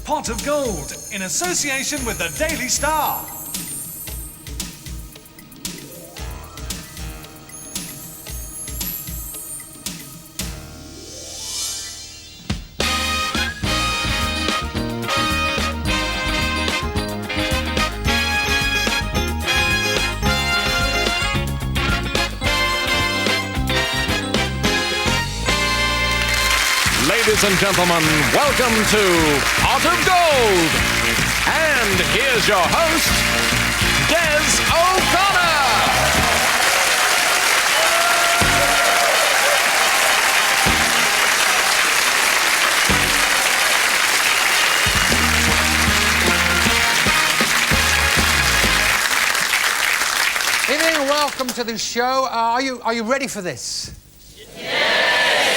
Pot of Gold in association with the Daily Star. Ladies and gentlemen, welcome to Pot of Gold. And here's your host, Des O'Connor. Evening, welcome to the show. Are you ready for this?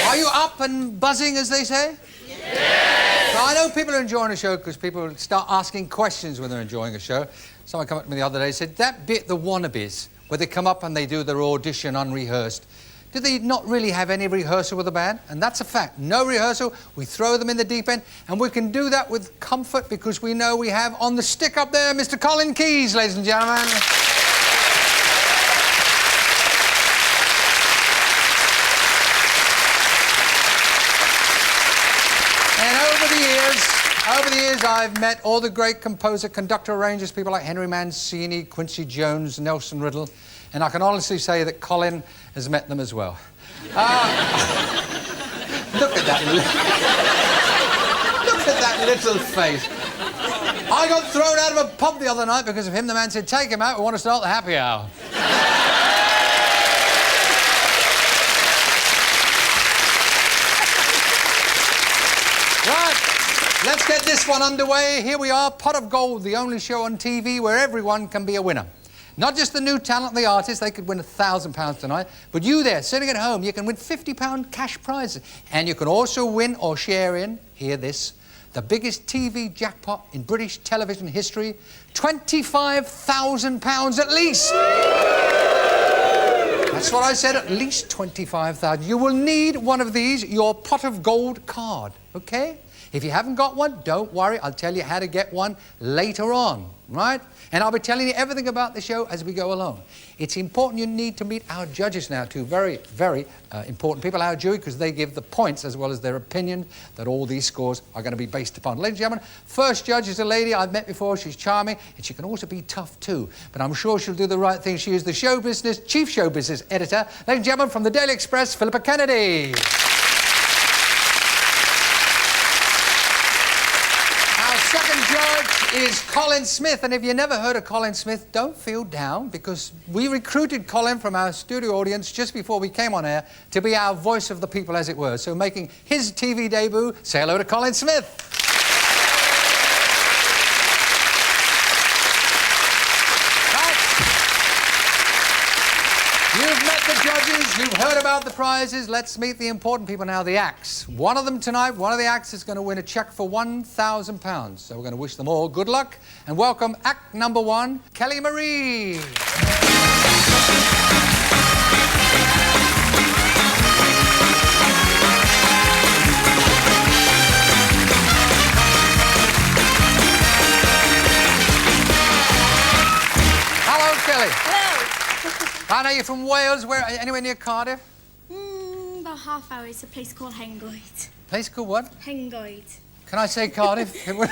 Are you up and buzzing, as they say? Yes! Now, I know people are enjoying the show because people start asking questions when they're enjoying a show. Someone came up to me the other day and said, that bit, the Wannabes, where they come up and they do their audition unrehearsed, do they not really have any rehearsal with the band? And that's a fact. No rehearsal. We throw them in the deep end, and we can do that with comfort because we know we have on the stick up there Mr. Colin Keys, ladies and gentlemen. Over the years, I've met all the great composer, conductor, arrangers, people like Henry Mancini, Quincy Jones, Nelson Riddle, and I can honestly say that Colin has met them as well. Look at that. Look at that little face. I got thrown out of a pub the other night because of him. The man said, take him out, we want to start the happy hour. Right. Let's get this one underway. Here we are, Pot of Gold, the only show on TV where everyone can be a winner. Not just the new talent, the artists, they could win £1,000 tonight, but you there, sitting at home, you can win £50 cash prizes. And you can also win or share in, hear this, the biggest TV jackpot in British television history, £25,000 at least. That's what I said, at least £25,000. You will need one of these, your Pot of Gold card, okay? If you haven't got one, don't worry. I'll tell you how to get one later on, right? And I'll be telling you everything about the show as we go along. It's important you need to meet our judges now, two very, very important people, our jury, because they give the points as well as their opinion that all these scores are going to be based upon. Ladies and gentlemen, first judge is a lady I've met before. She's charming, and she can also be tough too. But I'm sure she'll do the right thing. She is the chief show business editor. Ladies and gentlemen, from the Daily Express, Philippa Kennedy. Second judge is Colin Smith, and if you never heard of Colin Smith, don't feel down, because we recruited Colin from our studio audience just before we came on air to be our voice of the people, as it were. So making his TV debut, say hello to Colin Smith. You've met the judges, you've heard about the prizes. Let's meet the important people now, the acts. One of them tonight, one of the acts is going to win a cheque for £1,000. So we're going to wish them all good luck and welcome act number one, Kelly Marie. Hello, Kelly. Hello. I know you're from Wales. Where? Anywhere near Cardiff? About half hour. It's a place called Hengoed. Place called what? Hengoed. Can I say Cardiff? It would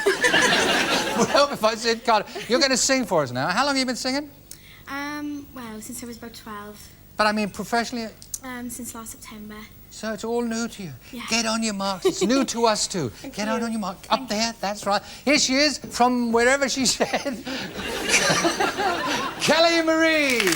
help if I said Cardiff. You're going to sing for us now. How long have you been singing? Well, since I was about 12. But I mean professionally? Since last September. So it's all new to you. Yeah. Get on your marks. It's new to us too. Get on your mark. Up there, that's right. Here she is, from wherever she said. Kelly Marie.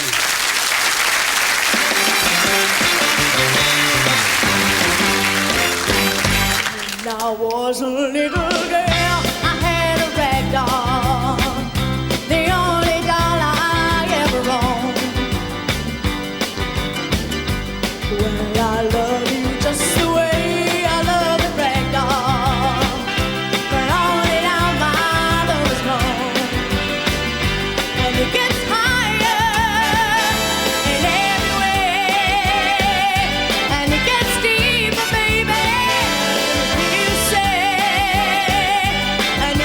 When I was a little girl, I had a rag doll, the only doll I ever owned. Well, I love you just the way I love the rag doll, but only now my love is gone, and it gets higher in every way, and it gets deeper, baby. And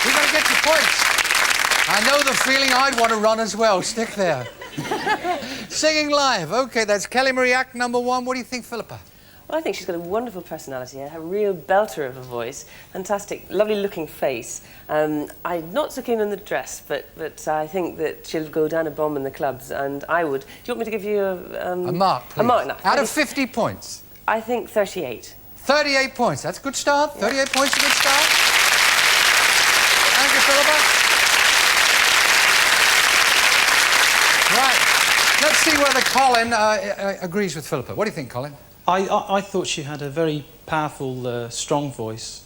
You've got to get your points. I know the feeling. I'd want to run as well. Stick there. Singing live. OK, that's Kelly Marie, act number 1. What do you think, Philippa? Well, I think she's got a wonderful personality, a real belter of a voice, fantastic, lovely-looking face. I'm not so keen on the dress, but I think that she'll go down a bomb in the clubs, and I would. Do you want me to give you a mark, please? A mark, no. Out of 50 points? I think 38. 38 points. That's a good start. Yeah. 38 points is a good start. Thank you, Philippa. Right. Let's see whether Colin agrees with Philippa. What do you think, Colin? I thought she had a very powerful, strong voice.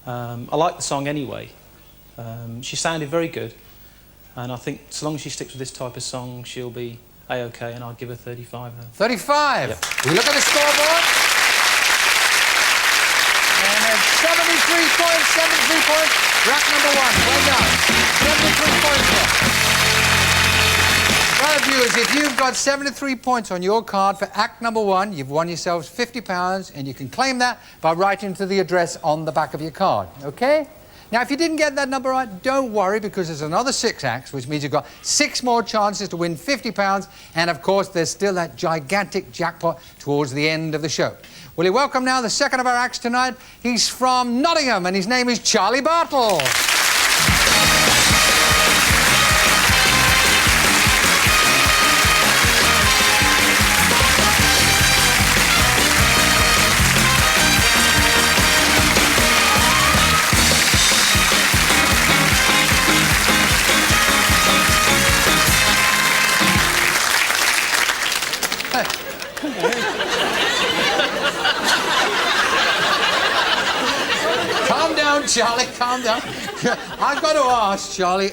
I like the song anyway. She sounded very good, and I think so long as she sticks with this type of song, she'll be A-OK, and I'd give her 35. 35? Yep. We look at the scoreboard. And it's 73 points, 73 points. Rack number 1, well done. 73 points there. Well, viewers, if you've got 73 points on your card for act number 1, you've won yourselves £50, and you can claim that by writing to the address on the back of your card, OK? Now, if you didn't get that number right, don't worry, because there's another 6 acts, which means you've got 6 more chances to win £50, and, of course, there's still that gigantic jackpot towards the end of the show. Will you welcome now the second of our acts tonight? He's from Nottingham, and his name is Charlie Bartle. Calm down, Charlie, calm down. I've got to ask, Charlie,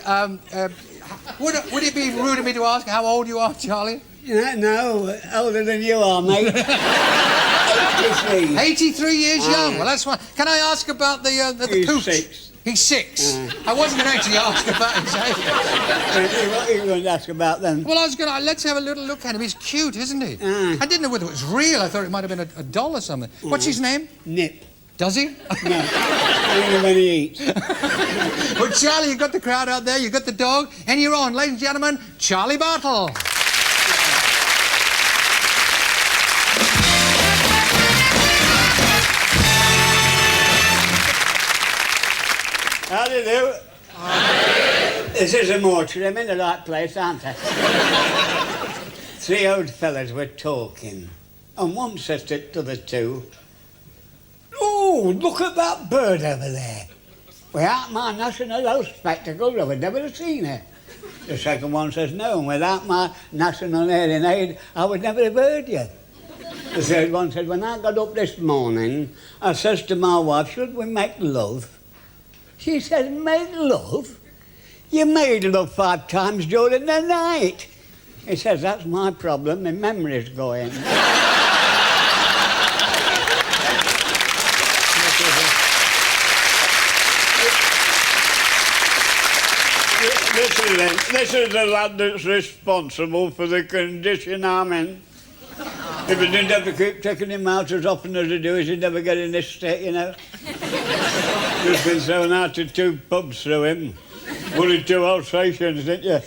would it be rude of me to ask how old you are, Charlie? No, older than you are, mate. 83. 83 years young. Well, that's fine. Can I ask about the He's pooch? 6. He's 6. I wasn't going to actually ask about his age. What are you going to ask about then? Well, I was going to... Let's have a little look at him. He's cute, isn't he? I didn't know whether it was real. I thought it might have been a doll or something. What's his name? Nip. Does he? No. Only when he eats. Well, Charlie, you've got the crowd out there, you've got the dog, and you're on. Ladies and gentlemen, Charlie Bartle. How do you do? This is a mortuary. I'm in the right place, aren't I? 3 old fellas were talking, and one says to the 2, "Oh, look at that bird over there. Without my national health spectacles, I would never have seen it." The second one says, "No, and without my national hearing aid, I would never have heard you." The third one said, "When I got up this morning, I says to my wife, should we make love?" She says, "Make love? You made love 5 times during the night." He says, "That's my problem, my memory's going." This is the lad that's responsible for the condition I'm in. If I didn't have to keep taking him out as often as I do, he'd never get in this state, you know. Just been thrown out to 2 pubs through him. Bullied 2 Alsatians, didn't you?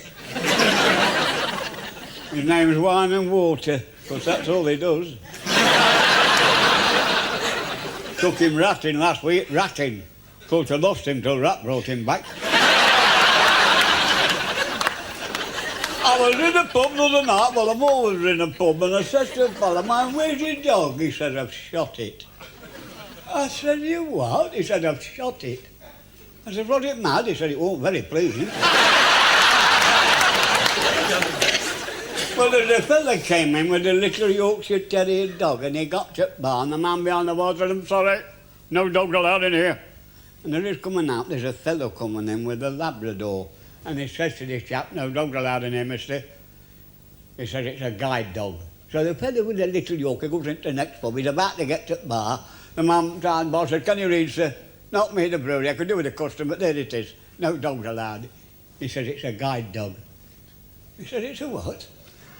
His name's Wine and Water, because that's all he does. Took him ratting last week, ratting. Of course, I lost him till Rat brought him back. I was in a pub the other night, well, I'm always in a pub, and I said to a fella, "Man, where's your dog?" He said, "I've shot it." I said, "You what?" He said, "I've shot it." I said, "Was it mad?" He said, "It wasn't very pleasing." Well, there's a fella came in with a little Yorkshire Terrier dog, and he got to the bar, and the man behind the bar said, "I'm sorry, no dogs allowed in here." And as he's coming out, there's a fellow coming in with a Labrador. And he says to this chap, "No dogs allowed in here, mister." He says, "It's a guide dog." So the fellow with the little Yorkie goes into the next pub. He's about to get to the bar. The man behind the bar said, "Can you read, sir?" "Not me, the brewery. I could do with a custom, but there it is. No dogs allowed." He says, "It's a guide dog." He said, "It's a what?"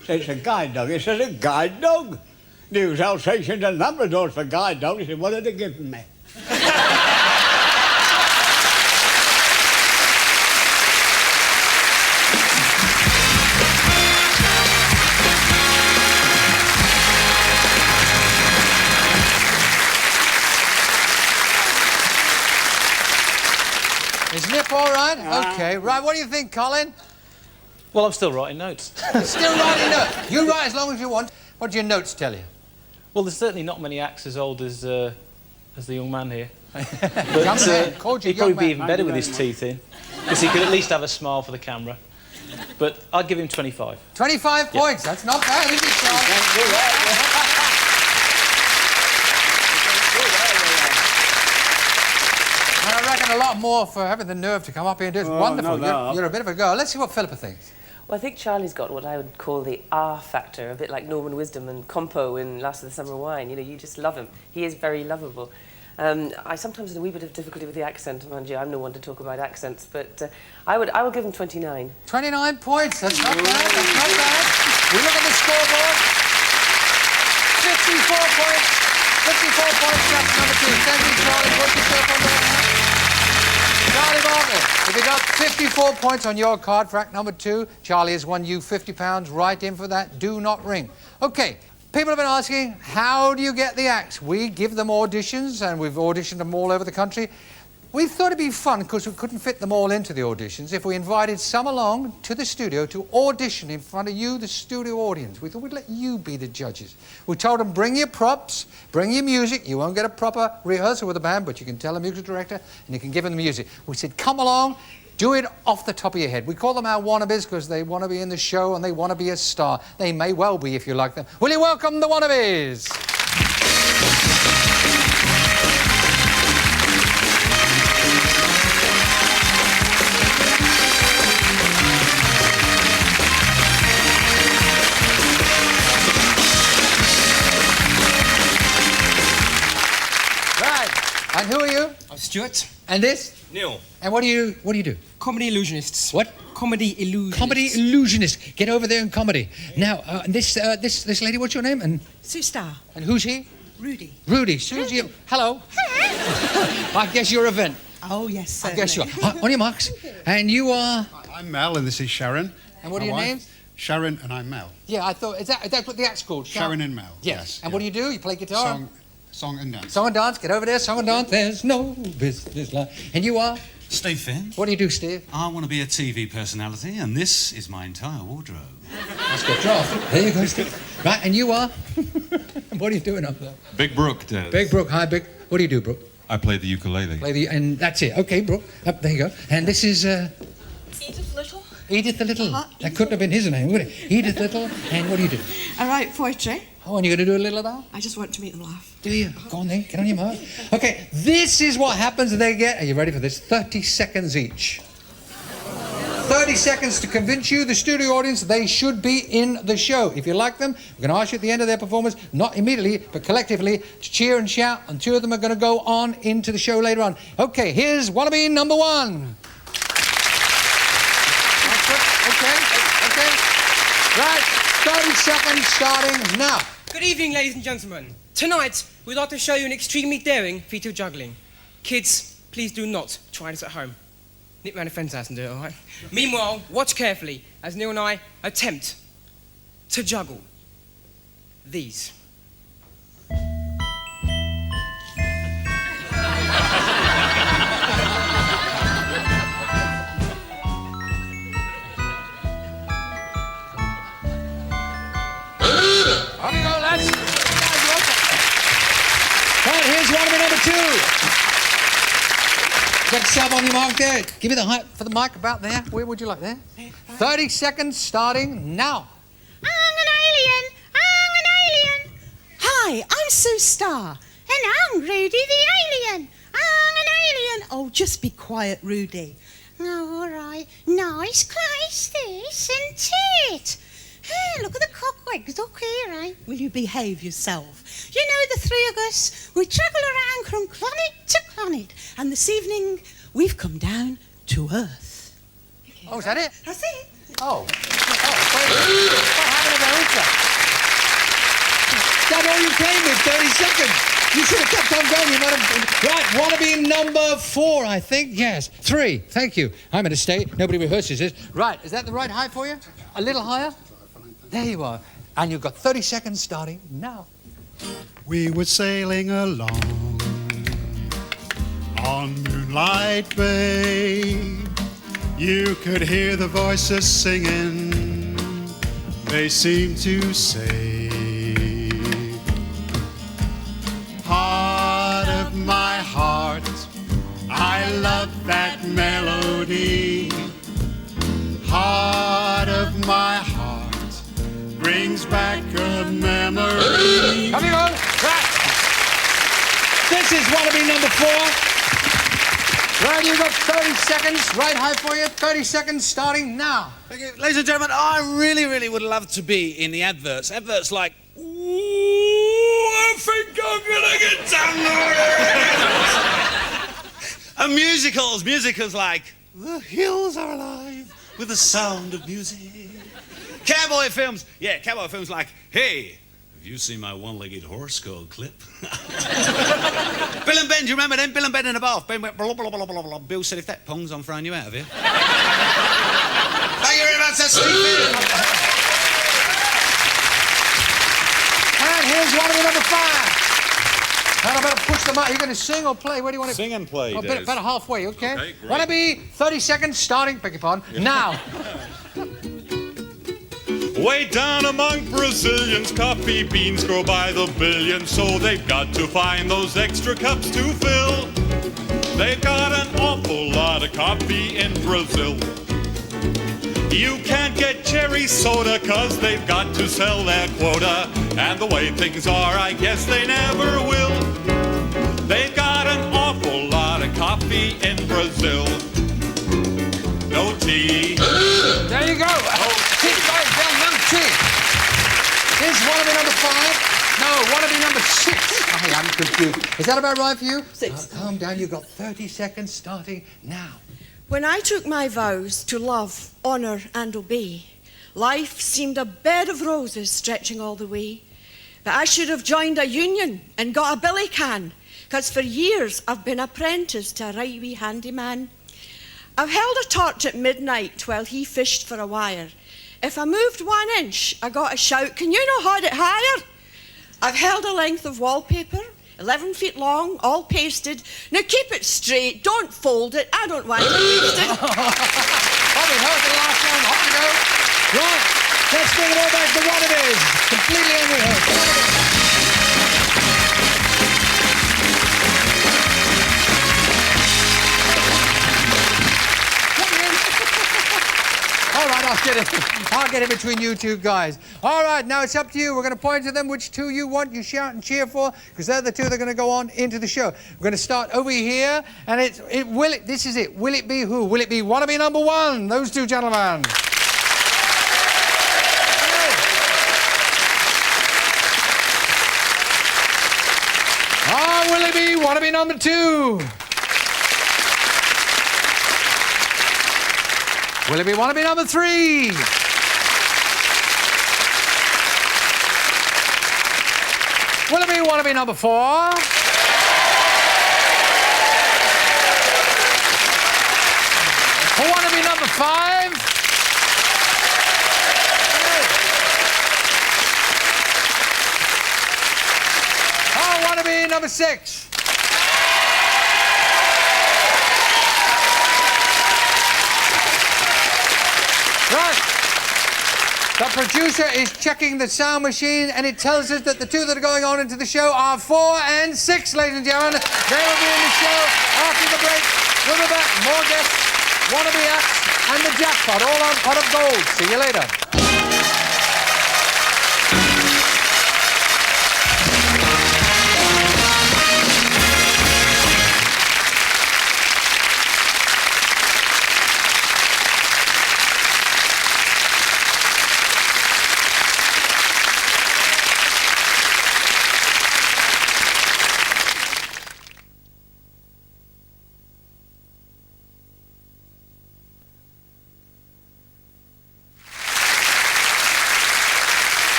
He said, "It's a guide dog." He says, "A guide dog? They use Alsatians and Labradors for guide dogs." He said, "What are they giving me?" Is Nip all right? Okay, right. What do you think, Colin? Well, I'm still writing notes. Still writing notes. You write as long as you want. What do your notes tell you? Well, there's certainly not many acts as old as the young man here. Young man, called you he'd young probably be man. even better with his teeth in, because he could at least have a smile for the camera. But I'd give him 25. 25 points. That's not bad, is it, Charlie? And I reckon a lot more for having the nerve to come up here and do it. It's wonderful. You're a bit of a girl. Let's see what Philippa thinks. Well, I think Charlie's got what I would call the R factor, a bit like Norman Wisdom and Compo in Last of the Summer Wine. You know, you just love him. He is very lovable. I sometimes have a wee bit of difficulty with the accent, mind you. I'm no one to talk about accents, but I will give him 29. 29 points. That's not bad. That's not bad. We look at the scoreboard. 54 points. 54 points. That's number 2. Thank you, Charlie. Put yourself on there. Charlie Bartle, if you got 54 points on your card for act number 2, Charlie has won you £50. Right in for that. Do not ring. Okay. People have been asking, how do you get the acts? We give them auditions, and we've auditioned them all over the country. We thought it'd be fun, because we couldn't fit them all into the auditions, if we invited some along to the studio to audition in front of you, the studio audience. We thought we'd let you be the judges. We told them, bring your props, bring your music. You won't get a proper rehearsal with the band, but you can tell the music director, and you can give them the music. We said, come along. Do it off the top of your head. We call them our wannabes because they want to be in the show and they want to be a star. They may well be if you like them. Will you welcome the wannabes? Right. And who are you? I'm Stuart. And this? Neil. And what do you do? Comedy illusionists. What? Comedy illusionists. Comedy illusionist. Get over there in comedy. Now, this lady, what's your name? And Sue Starr. And who's he? Rudy. Rudy. Susie. Hello. I guess you're a vent. Oh, yes, certainly. I guess you are. On your marks. And you are? I'm Mel, and this is Sharon. And what are your names? Sharon, and I'm Mel. Yeah, I thought, is that what the act's called? Sharon and Mel. Yes. And what do you do? You play guitar? Song and dance. Song and dance. Get over there. Song and dance. There's no business like. And you are? Steve Finn. What do you do, Steve? I want to be a TV personality, and this is my entire wardrobe. That's good job. There you go, Steve. Right, and you are? What are you doing up there? Big Brooke does. Big Brooke. Hi, Big. What do you do, Brooke? I play the ukulele. And that's it. Okay, Brooke. Up there you go. And this is Edith Little. Edith Little. That couldn't have been his name, would it? Edith Little. And what do you do? I write poetry. Oh, and you're going to do a little of that? I just want to make them laugh. Do you? Go on then. Get on your mark. Okay, this is what happens. They get, are you ready for this? 30 seconds each. 30 seconds to convince you, the studio audience, they should be in the show. If you like them, we're going to ask you at the end of their performance, not immediately, but collectively, to cheer and shout, and 2 of them are going to go on into the show later on. Okay, here's Wannabe number 1. Okay. Right, 30 seconds starting now. Good evening, ladies and gentlemen. Tonight, we'd like to show you an extremely daring feat of juggling. Kids, please do not try this at home. Nip round a friend's house and do it, all right? Meanwhile, watch carefully as Neil and I attempt to juggle these. Off you go, lads. Right, here's Wannabe number 2. Get yourself on your mark there. Give me the height for the mic about there. Where would you like there? 30 seconds starting now. I'm an alien. Hi, I'm Sue Starr. And I'm Rudy the alien. I'm an alien. Oh, just be quiet, Rudy. Oh, all right. Nice place, this, isn't it? Hey, look at the cockwigs up here, eh? Will you behave yourself? You know, the 3 of us, we travel around from planet to planet. And this evening, we've come down to Earth. Oh, is that it? That's it. Oh. What happened to America? That's all you came with, 30 seconds. You should have kept on going. You might have... Right, Wannabe number 4, I think. Yes, 3. Thank you. I'm at a state. Nobody rehearses this. Right, is that the right height for you? A little higher? There you are. And you've got 30 seconds starting now. We were sailing along On Moonlight Bay, you could hear the voices singing. They seemed to say, heart of my heart, I love that melody. Heart of my heart brings back a memory. Coming on. Right. This is Wannabe number 4. Right, you've got 30 seconds. Right high for you. 30 seconds starting now. Okay, ladies and gentlemen, I really would love to be in the adverts. Adverts like, ooh, I think I'm gonna get downloaded. And musicals like, the hills are alive with the sound of music. Cowboy films like, hey, have you seen my one-legged horse called Clip? Bill and Ben, do you remember them? Bill and Ben in the bath. Ben went blah, blah, blah, blah, blah. Bill said, if that pongs, I'm throwing you out of here. Thank you very much, that's Steve. And here's Wannabe number 5. And I better push them out. Are you going to sing or play? Where do you want to... Sing and play, Oh, Des. better halfway, okay? Okay, great. Wannabe, 30 seconds starting. Beg your pardon. Yeah. Now. Way down among Brazilians, coffee beans grow by the billion, so they've got to find those extra cups to fill. They've got an awful lot of coffee in Brazil. You can't get cherry soda, 'cause they've got to sell their quota. And the way things are, I guess they never will. They've got an awful lot of coffee in Brazil. No tea. There you go. Tea, right down, no tea. Here's Wannabe number 5. No, Wannabe number 6. Oh, I'm confused. Is that about right for you? 6. Calm down. You've got 30 seconds starting now. When I took my vows to love, honour and obey, life seemed a bed of roses stretching all the way. But I should have joined a union and got a billy can, 'cause for years I've been apprenticed to a right wee handyman. I've held a torch at midnight while he fished for a wire. If I moved 1 inch, I got a shout, can you not hold it higher? I've held a length of wallpaper, 11 feet long, all pasted. Now keep it straight, don't fold it, I don't want it wasted. Oh, we heard the last one. Off you go. Right, let's bring it all back to what it is. Completely unrehearsed. All right, I'll get it between you two guys. All right, now it's up to you. We're going to point to them which two you want, you shout and cheer for, because they're the two that are going to go on into the show. We're going to start over here, and this is it. Will it be who? Will it be Wannabe number 1? Those two gentlemen. Or will it be Wannabe number 2? Will it be Wannabe number 3? Will it be Wannabe number 4? Or Wannabe number 5? Or Wannabe number 6? Right. The producer is checking the sound machine, and it tells us that the two that are going on into the show are 4 and 6, ladies and gentlemen. They will be in the show after the break. We'll be back. More guests, Wannabe acts, and the jackpot, all on Pot of Gold. See you later.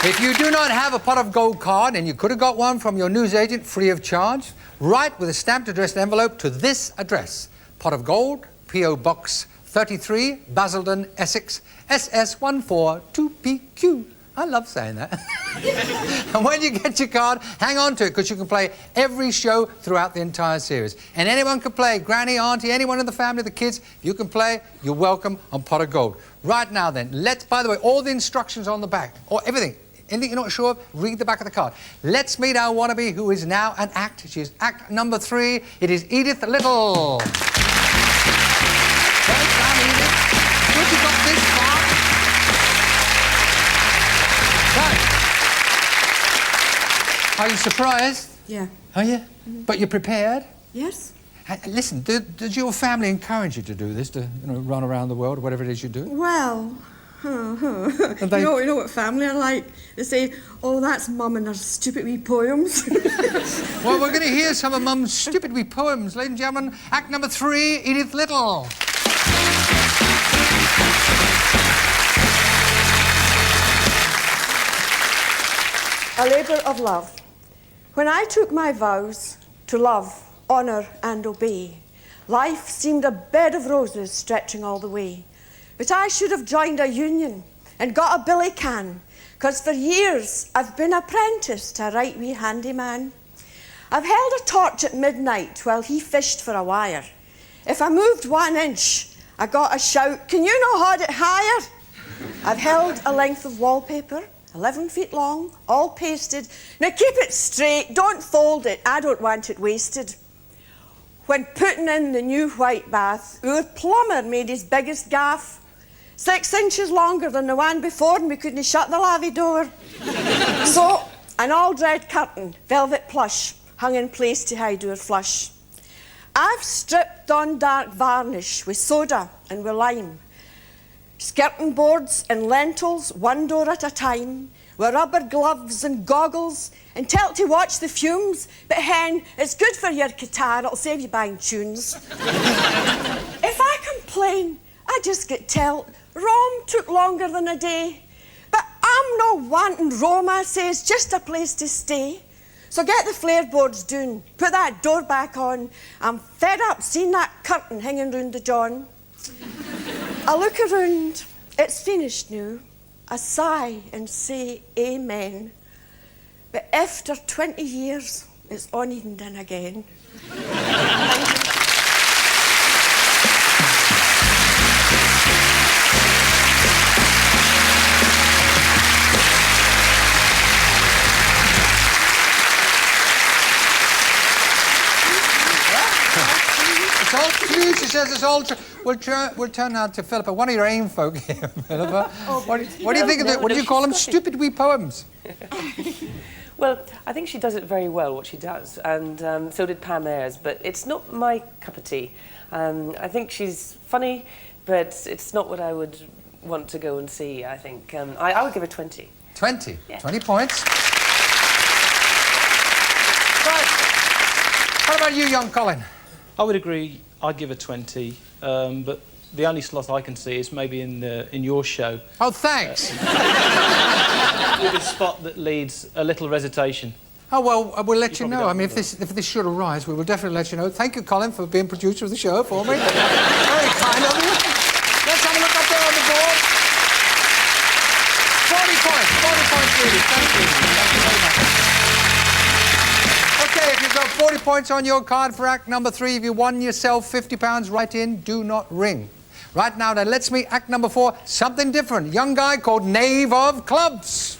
If you do not have a Pot of Gold card, and you could have got one from your newsagent free of charge, write with a stamped addressed envelope to this address, Pot of Gold, P.O. Box 33, Basildon, Essex, SS142PQ. I love saying that. And when you get your card, hang on to it, because you can play every show throughout the entire series. And anyone can play. Granny, auntie, anyone in the family, the kids, you can play. You're welcome on Pot of Gold. Right now then, by the way, all the instructions on the back, or everything. Anything you're not sure of, read the back of the card. Let's meet our wannabe, who is now an act. She is act number 3. It is Edith Little. Well done, Edith. Good you got this far. Right. Are you surprised? Yeah. Are you? But you're prepared? Yes. Listen, did your family encourage you to do this, to run around the world, whatever it is you do? Well, you know what family are like? They say, oh, that's Mum and her stupid wee poems. Well, we're going to hear some of Mum's stupid wee poems. Ladies and gentlemen, act number 3, Edith Little. A labour of love. When I took my vows to love, honour and obey, life seemed a bed of roses stretching all the way. But I should have joined a union and got a billy can, 'cause for years I've been apprenticed to a right wee handyman. I've held a torch at midnight while he fished for a wire. If I moved 1 inch, I got a shout, can you not hold it higher? I've held a length of wallpaper, 11 feet long, all pasted. Now keep it straight, don't fold it, I don't want it wasted. When putting in the new white bath, our plumber made his biggest gaff. 6 inches longer than the one before, and we couldn't shut the lavvy door. So, an old red curtain, velvet plush, hung in place to hide our flush. I've stripped on dark varnish with soda and with lime. Skirting boards and lentils, one door at a time, with rubber gloves and goggles, and tell to watch the fumes. But hen, it's good for your guitar, it'll save you buying tunes. If I complain, I just get told Rome took longer than a day. But I'm not wanting Rome, I say, it's just a place to stay. So get the flare boards down, put that door back on. I'm fed up seeing that curtain hanging round the john. I look around, it's finished now. I sigh and say amen. But after 20 years, it's on and done again. It's all true, she says, it's all true. We'll turn now to Philippa, one of your aim folk here, Philippa. What do you think of it? What do you call them? Stupid wee poems. Well, I think she does it very well, what she does, and so did Pam Ayres, but it's not my cup of tea. I think she's funny, but it's not what I would want to go and see, I think. I would give her 20. 20? Yeah. 20 points. Right. What about you, young Colin? I would agree. I'd give her 20, but the only slot I can see is maybe in your show. Oh, thanks. With a spot that leads a little recitation. Oh, well, we'll let you know. I mean, if this should arise, we will definitely let you know. Thank you, Colin, for being producer of the show for me. Very kind of you. Let's have a look up there on the board. 40 points. 40 points, really. Thank you. Thank you very much. OK, if you've got 40 points on your card for act number 3, if you won yourself £50 right in, do not ring. Right now, then, let's meet act number 4, something different. Young guy called Nave of Clubs.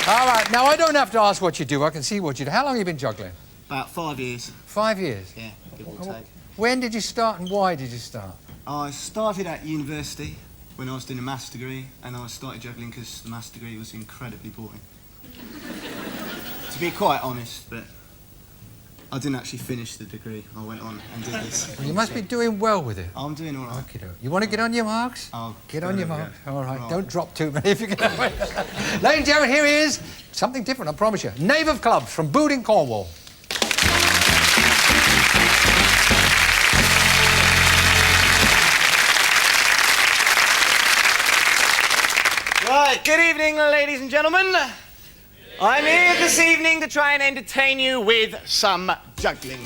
All right, now I don't have to ask what you do, I can see what you do. How long have you been juggling? About 5 years. 5 years? Yeah, give or take. When did you start and why did you start? I started at university when I was doing a maths degree, and I started juggling because the maths degree was incredibly boring. To be quite honest, but I didn't actually finish the degree. I went on and did this. Well, you must be doing well with it. I'm doing all right. Okay, you want to get on your marks? Oh, get on your marks. All right, don't drop too many if you can. Ladies and gentlemen, here he is. Something different, I promise you. Nave of Clubs from Boot in Cornwall. Right, good evening, ladies and gentlemen. I'm here this evening to try and entertain you with some juggling.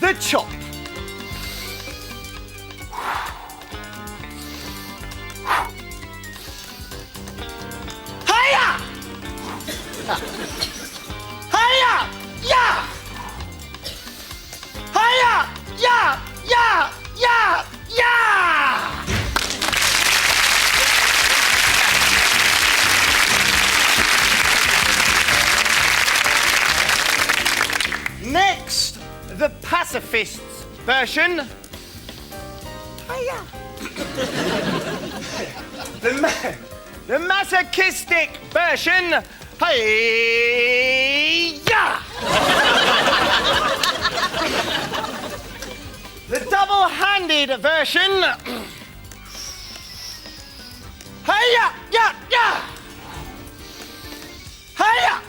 The chop. Hiya! Hiya! Yeah! Hiya! Yeah! Yeah! Yeah! Yeah! Next, the pacifists version. Hiya! The masochistic version. Hiya! The double-handed version. Hiya! Yeah! Yeah! Hiya!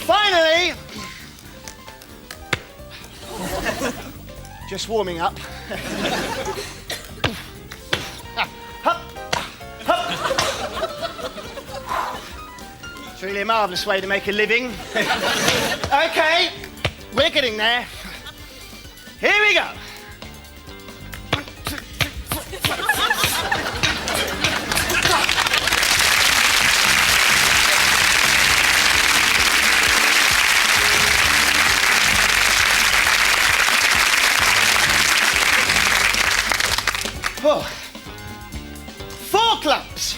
Finally, just warming up. It's really a marvellous way to make a living. Okay, we're getting there. Here we go. Oh. 4 clubs.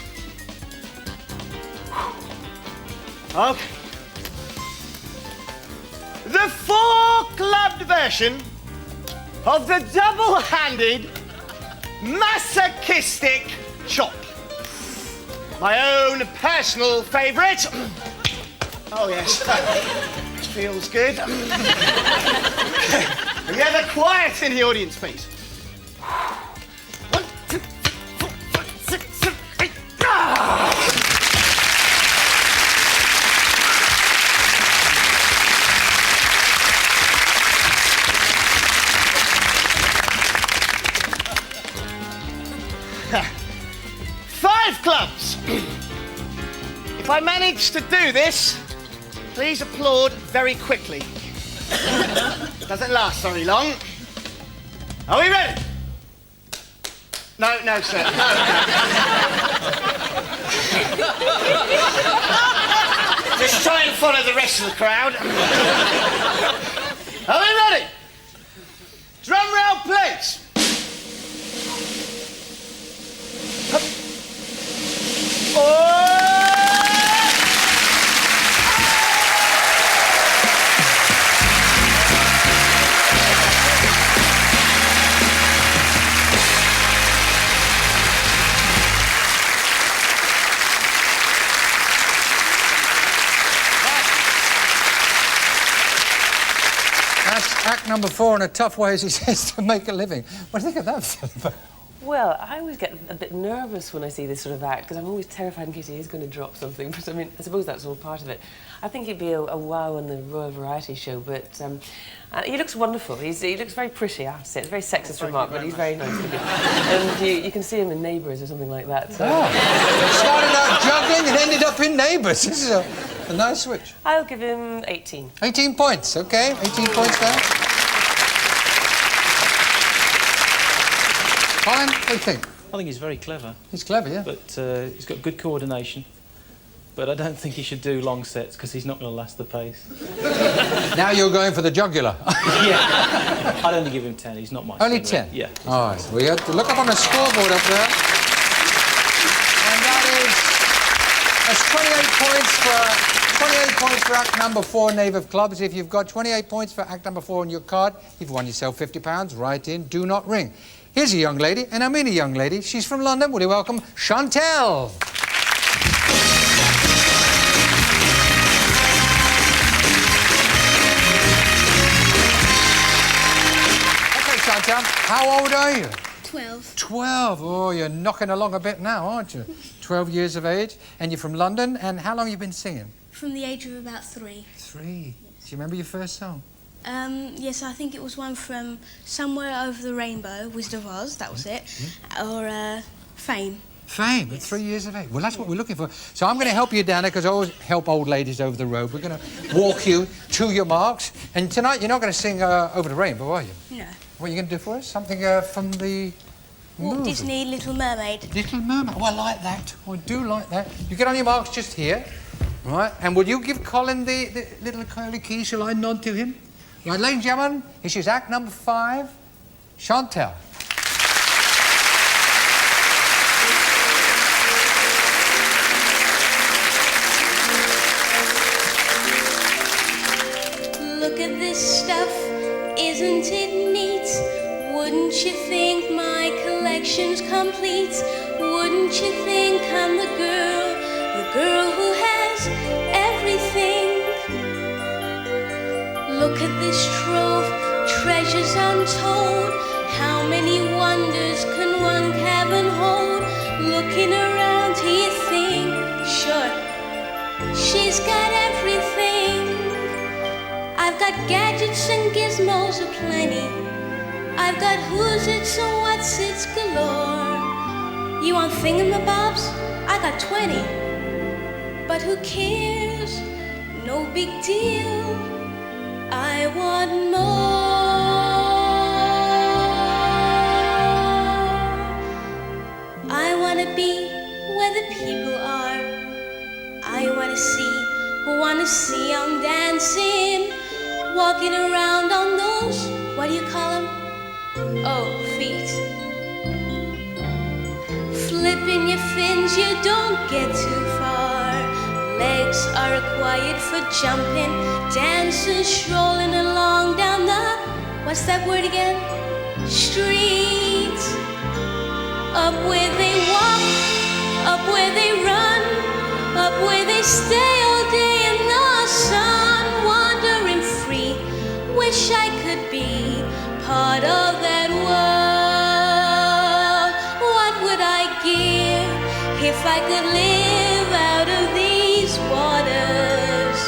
Okay. The 4-clubbed version of the double-handed masochistic chop. My own personal favourite. Oh, yes. Feels good. Can we have a quiet in the audience, please? 1, 2, 3, 4, 5, 6, 7, 8. Five clubs. If I manage to do this, please applaud very quickly. Doesn't last very long. Are we ready? No, no, sir. No. Just try and follow the rest of the crowd. Are we ready? Drum roll, please. Oh! Act number 4 in a tough way, as he says, to make a living. What do you think of that, Philippa? Well, I always get a bit nervous when I see this sort of act, because I'm always terrified in case he is going to drop something. But I mean, I suppose that's all part of it. I think he'd be a wow on the Royal Variety Show, but he looks wonderful. He looks very pretty, I have to say. It's a very sexist remark, but he's very nice looking. And you can see him in Neighbours or something like that. So. Oh. Started out juggling and ended up in Neighbours. This is a nice switch. I'll give him 18. 18 points, OK. 18 points there. Colin, what do you think? I think he's very clever. He's clever, yeah. But he's got good coordination. But I don't think he should do long sets because he's not going to last the pace. Now you're going for the jugular. Yeah. I'd only give him 10. He's not my Only singer. 10? Yeah. All right. We have to look up on the scoreboard up there. And that's 28 points for Act number 4, Nave of Clubs. If you've got 28 points for Act number 4 on your card, you've won yourself £50. Write in, do not ring. Here's a young lady, and I mean a young lady. She's from London. Will you welcome Shantel? Okay, Shantel, how old are you? 12. 12. Oh, you're knocking along a bit now, aren't you? 12 years of age. And you're from London. And how long have you been singing? From the age of about 3. 3. Do you remember your first song? Yes, I think it was one from Somewhere Over the Rainbow, Wizard of Oz, that was it. Or Fame. Fame at 3 years of age. Well, that's what we're looking for. So I'm going to help you down there, because I always help old ladies over the road. We're going to walk you to your marks. And tonight you're not going to sing Over the Rainbow, are you? No. What are you going to do for us? Something from the Walt movie? Disney Little Mermaid. Little Mermaid. Oh, I like that. I do like that. You get on your marks just here. Right. And will you give Colin the little curly key? Shall I nod to him? Right, ladies and gentlemen, this is act number 5, Shantel. Look at this stuff, isn't it neat? Wouldn't you think my collection's complete? Wouldn't you think I'm the girl who has everything? Look at this trove, treasures untold. How many wonders can one cavern hold? Looking around, do you think? Sure, she's got everything. I've got gadgets and gizmos aplenty. I've got who's its and what's its galore. You want thingamabobs? I got 20. But who cares? No big deal. I want more. I want to be where the people are. I want to see them dancing, walking around on those, what do you call them? Oh, feet. Flipping your fins, you don't get too far. Legs are required for jumping, dancers strolling along down the, what's that word again? Street. Up where they walk, up where they run, up where they stay all day in the sun, wandering free. Wish I could be part of that world. What would I give if I could live out of these waters?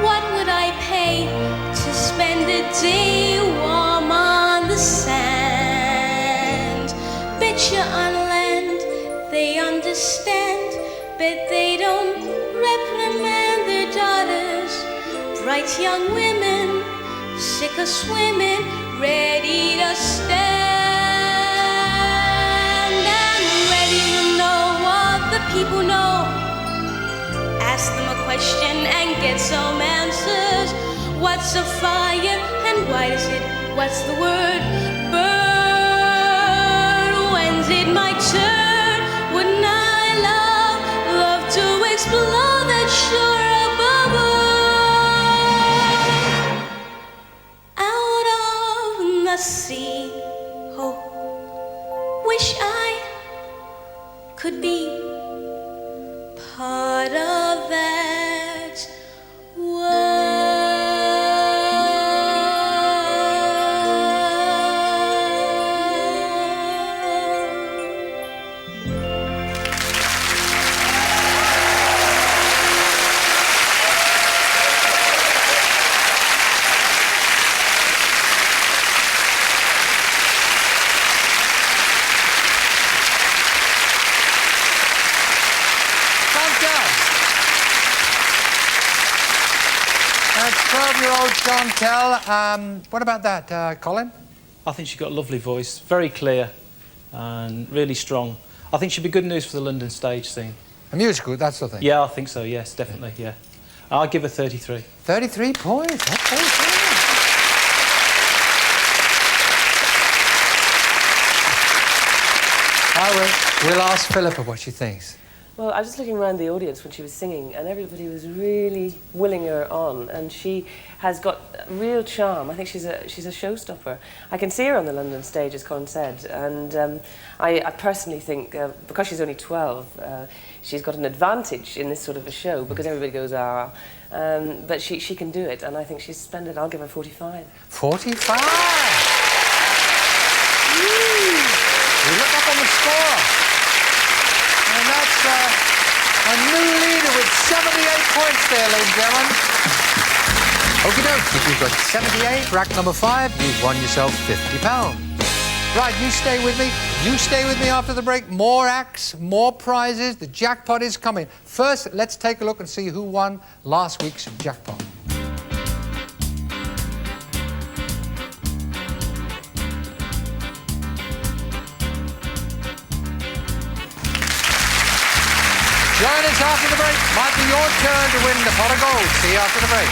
What would I pay to spend a day warm on the sand? Bet you on land they understand, bet they don't reprimand their daughters. Bright young women, sick of swimming, ready to stand and ready to know what the people know. Ask them a question and get some answers. What's a fire and why is it? What's the word? Burn. When's it my turn? Wouldn't I love to explore that shore above us? Out of the sea. Oh, wish I could be part of that world. That's 12-year-old Shantel. What about that, Colin? I think she's got a lovely voice, very clear and really strong. I think she'd be good news for the London stage scene. A musical, that sort of thing? Yeah, I think so, yes, definitely, yeah. I'll give her 33. 33 points, that's very good. We'll ask Philippa what she thinks. Well, I was just looking around the audience when she was singing, and everybody was really willing her on, and she has got real charm. I think she's a showstopper. I can see her on the London stage, as Colin said, and I personally think, because she's only 12, she's got an advantage in this sort of a show, because everybody goes, ah, but she can do it, and I think she's splendid. I'll give her 45. 45! a new leader with 78 points there, ladies and gentlemen. Okie doke, if you've got 78, rack number 5, you've won yourself £50. Right, you stay with me. You stay with me after the break. More acts, more prizes. The jackpot is coming. First, let's take a look and see who won last week's jackpot. Join us after the break. Might be your turn to win the pot of gold. See you after the break.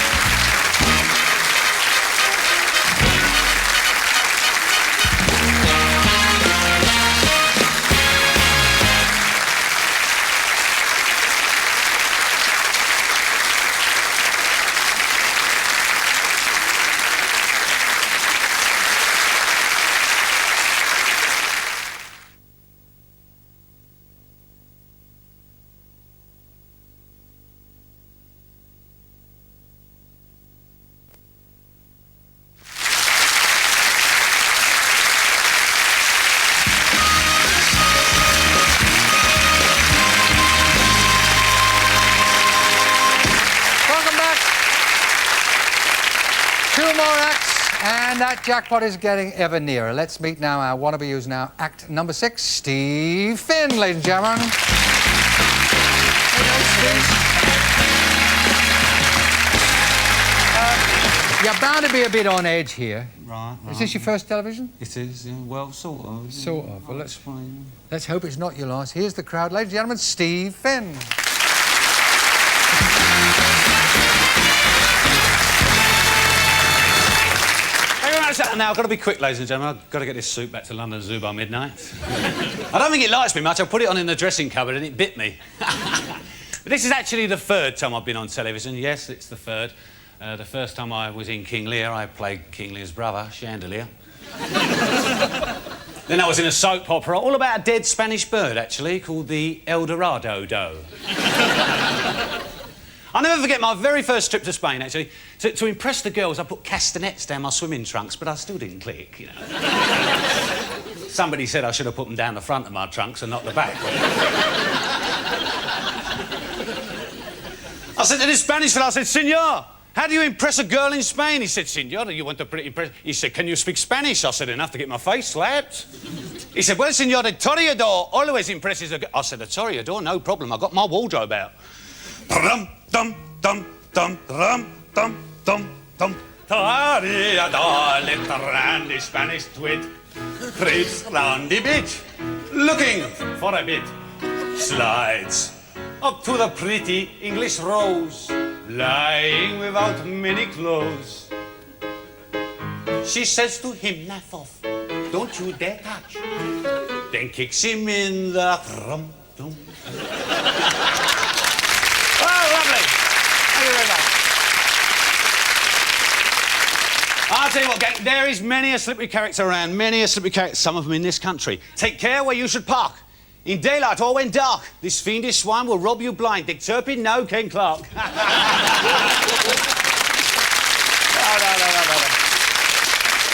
And that jackpot is getting ever nearer. Let's meet now our wannabe who's now act number 6, Steve Finn, ladies and gentlemen. Hello, Steve. You're bound to be a bit on edge here. Right. Is this your first television? It is, yeah. Well, sort of. Sort of. Well, let's hope it's not your last. Here's the crowd, ladies and gentlemen, Steve Finn. Now, I've got to be quick, ladies and gentlemen. I've got to get this suit back to London Zoo by midnight. I don't think it likes me much. I put it on in the dressing cupboard and it bit me. But this is actually the 3rd time I've been on television. Yes, it's the 3rd. The first time I was in King Lear, I played King Lear's brother, Chandelier. Then I was in a soap opera all about a dead Spanish bird, actually, called the El Dorado Doe. I'll never forget my very first trip to Spain, actually. To impress the girls, I put castanets down my swimming trunks, but I still didn't click, you know. Somebody said I should have put them down the front of my trunks and not the back. I said to this Spanish fellow, I said, "Senor, how do you impress a girl in Spain?" He said, "Senor, you want to impress..." He said, "Can you speak Spanish?" I said, "Enough to get my face slapped." He said, "Well, senor, the toreador always impresses a girl." I said, "The toreador, no problem. I got my wardrobe out." Dum dum dum dum dum dum dum dum. Toreador, little randy Spanish twit, creeps round the beach, looking for a bit. Slides up to the pretty English rose, lying without many clothes. She says to him, "Knife off, don't you dare touch." Then kicks him in the rum-dum. Oh, lovely. Thank you very much. I'll tell you what, gang, there is many a slippery character around, many a slippery character, some of them in this country. Take care where you should park. In daylight or when dark, this fiendish swine will rob you blind. Dick Turpin, no, Ken Clark. No.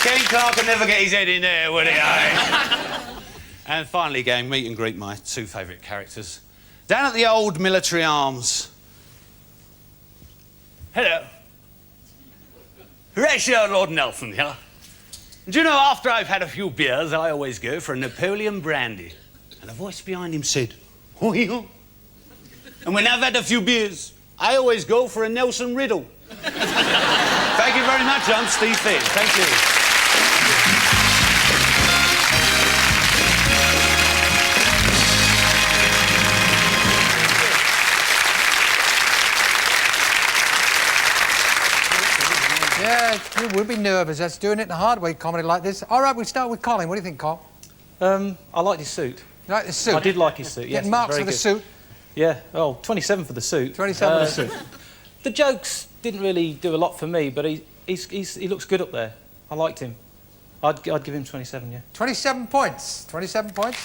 Ken Clark would never get his head in there, would he, eh? And finally, gang, meet and greet my 2 favourite characters. Down at the old Military Arms. Hello. Horatio Lord Nelson here. Do you know, after I've had a few beers, I always go for a Napoleon brandy. And a voice behind him said, "Oh, yeah." And when I've had a few beers, I always go for a Nelson Riddle. Thank you very much. I'm Steve Finn. Thank you. Yeah, you would be nervous. That's doing it the hard way, comedy like this. All right, we start with Colin. What do you think, Col? I liked his suit. You like the suit? I did like his suit, yes. Getting marks for the suit? Yeah, oh, 27 for the suit. 27 for the suit. The jokes didn't really do a lot for me, but he looks good up there. I liked him. I'd give him 27, yeah. 27 points. 27 points.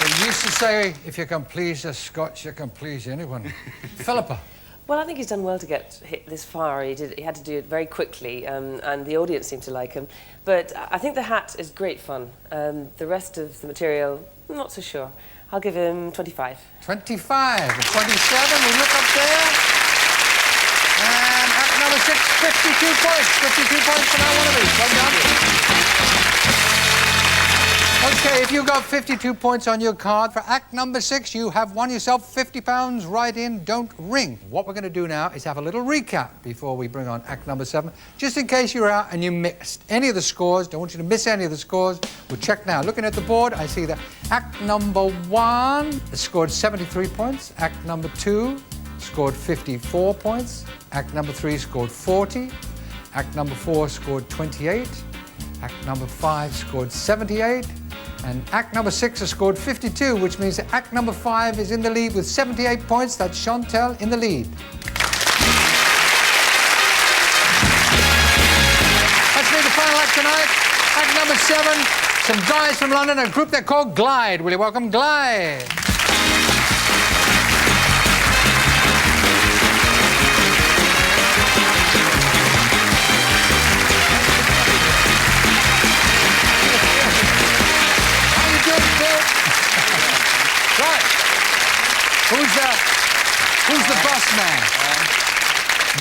They used to say, if you can please the Scots, you can please anyone. Philippa. Well, I think he's done well to get hit this far. He had to do it very quickly, and the audience seemed to like him. But I think the hat is great fun. The rest of the material, I'm not so sure. I'll give him 25. 25 and 27. We look up there. And act number 6, 52 points. 52 points for that Wannabe. Well done. Okay, if you got 52 points on your card for act number 6, you have won yourself £50 right in Don't Ring. What we're going to do now is have a little recap before we bring on act number 7, just in case you're out and you missed any of the scores. Don't want you to miss any of the scores. We'll check now. Looking at the board, I see that act number 1 scored 73 points. Act number 2 scored 54 points. Act number 3 scored 40. Act number 4 scored 28. Act number 5 scored 78. And act number 6 has scored 52, which means that act number 5 is in the lead with 78 points. That's Shantel in the lead. Let's meet the final act tonight. Act number 7, some guys from London, a group they're called Glide. Will you welcome Glide? Who's the boss man?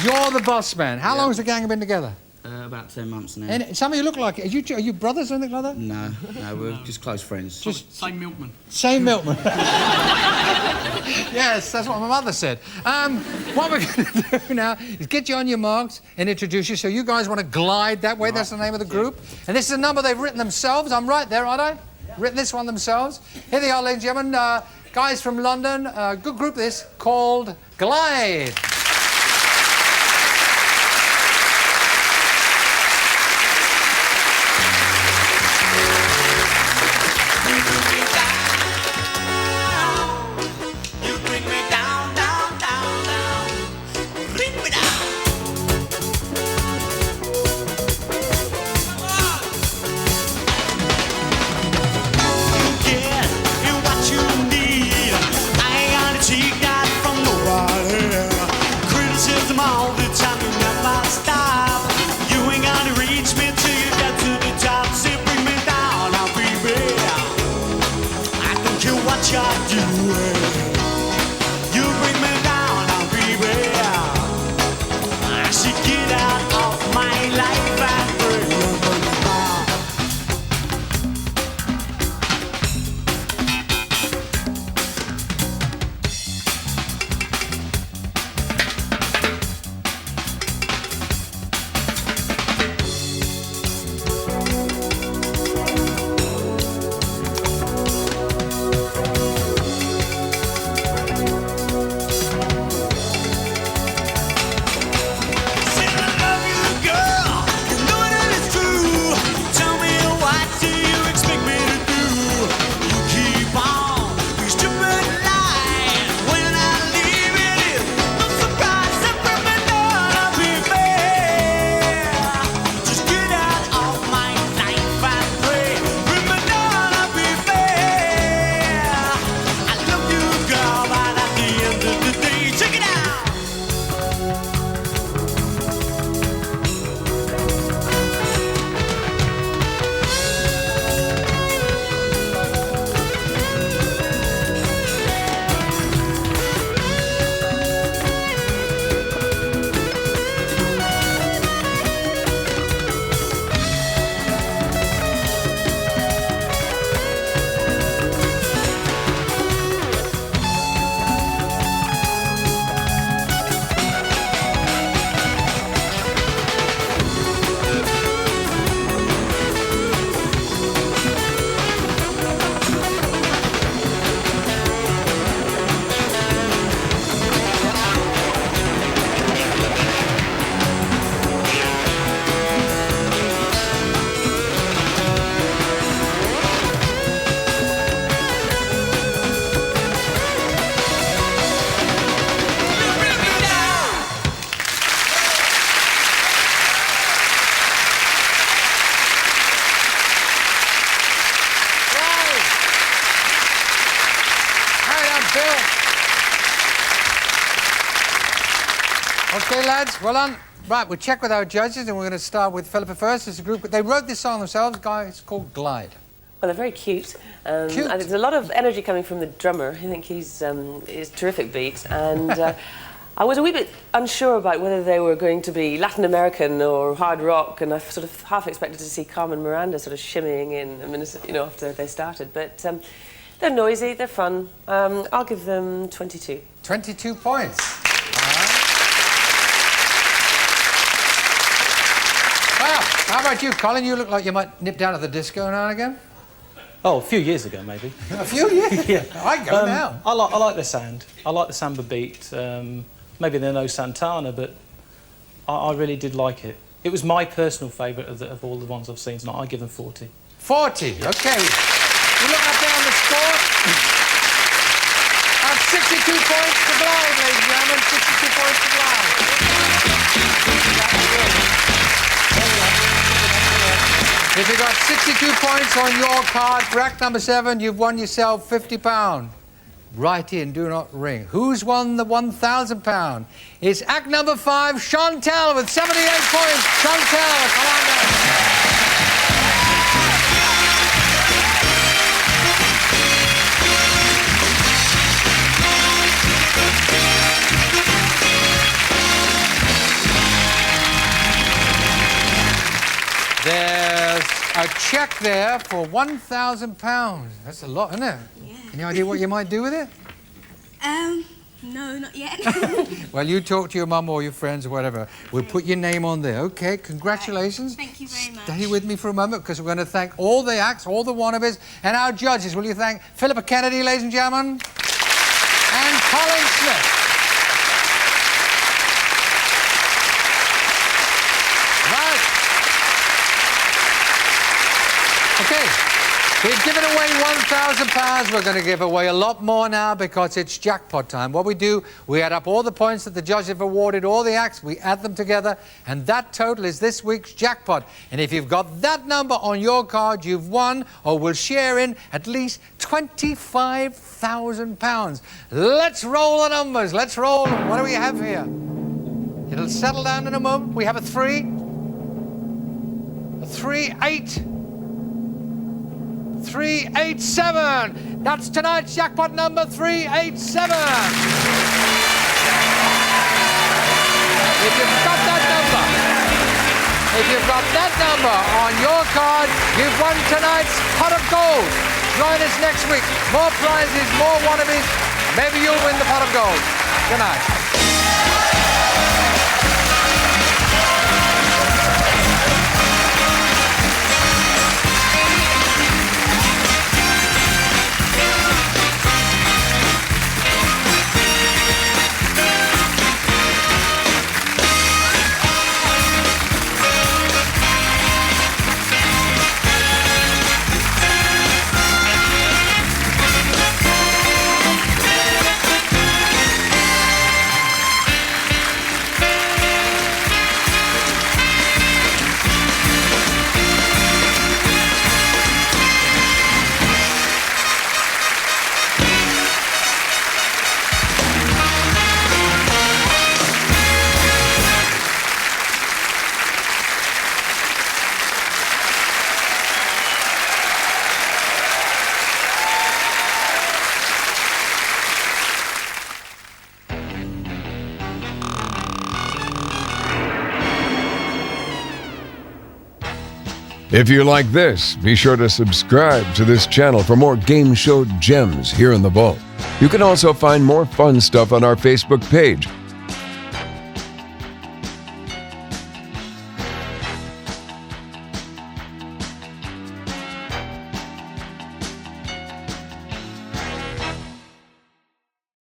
You're the boss man. How long has the gang been together? About 10 months now. And some of you look like it. Are you brothers or anything like that? No, we're just close friends. Just same milkman. Same milkman. Yes, that's what my mother said. What we're going to do now is get you on your marks and introduce you. So you guys want to glide that way. Right. That's the name of the group. And this is a number they've written themselves. I'm right there, aren't I? Yeah. Written this one themselves. Here they are, ladies and gentlemen. Guys from London, good group this, called Glide. Okay, lads, well done. Right, we'll check with our judges, and we're going to start with Philippa first. It's a group. They wrote this song themselves, guys. It's called Glide. Well, they're very cute. Cute. And there's a lot of energy coming from the drummer. I think he's terrific beat. And I was a wee bit unsure about whether they were going to be Latin American or hard rock, and I sort of half expected to see Carmen Miranda sort of shimmying in a minute, after they started. But they're noisy, they're fun. I'll give them 22. 22 points. Well, how about you, Colin? You look like you might nip down to the disco now and again. Oh, a few years ago, maybe. A few years? Yeah. I go now. I like the sound. I like the samba beat. Maybe they're no Santana, but I really did like it. It was my personal favourite of all the ones I've seen tonight. I give them 40. 40, OK. You look up there on the score. That's 62 points to Glide, ladies and gentlemen. 62 points to Glide. If you got 62 points on your card for act number 7, you've won yourself £50. Write in, do not ring. Who's won the £1,000? It's act number 5, Shantel with 78 points. Shantel, come on down. There's a check there for £1,000. That's a lot, isn't it? Yeah. Any idea what you might do with it? No, not yet. Well, you talk to your mum or your friends or whatever. We'll put your name on there. OK, congratulations. Thank you very much. Stay with me for a moment, because we're going to thank all the acts, all the wannabes, and our judges. Will you thank Philippa Kennedy, ladies and gentlemen, and Colin Smith. Right. OK. We've given away £1,000. We're going to give away a lot more now because it's jackpot time. What we do, we add up all the points that the judges have awarded, all the acts, we add them together, and that total is this week's jackpot. And if you've got that number on your card, you've won or will share in at least £25,000. Let's roll the numbers. Let's roll. What do we have here? It'll settle down in a moment. We have a 3, a 3, 8, 387. That's tonight's jackpot number, 387. If you've got that number on your card, you've won tonight's pot of gold. Join us next week. More prizes, more wannabes. Maybe you'll win the pot of gold. Good night. If you like this, be sure to subscribe to this channel for more game show gems here in the vault. You can also find more fun stuff on our Facebook page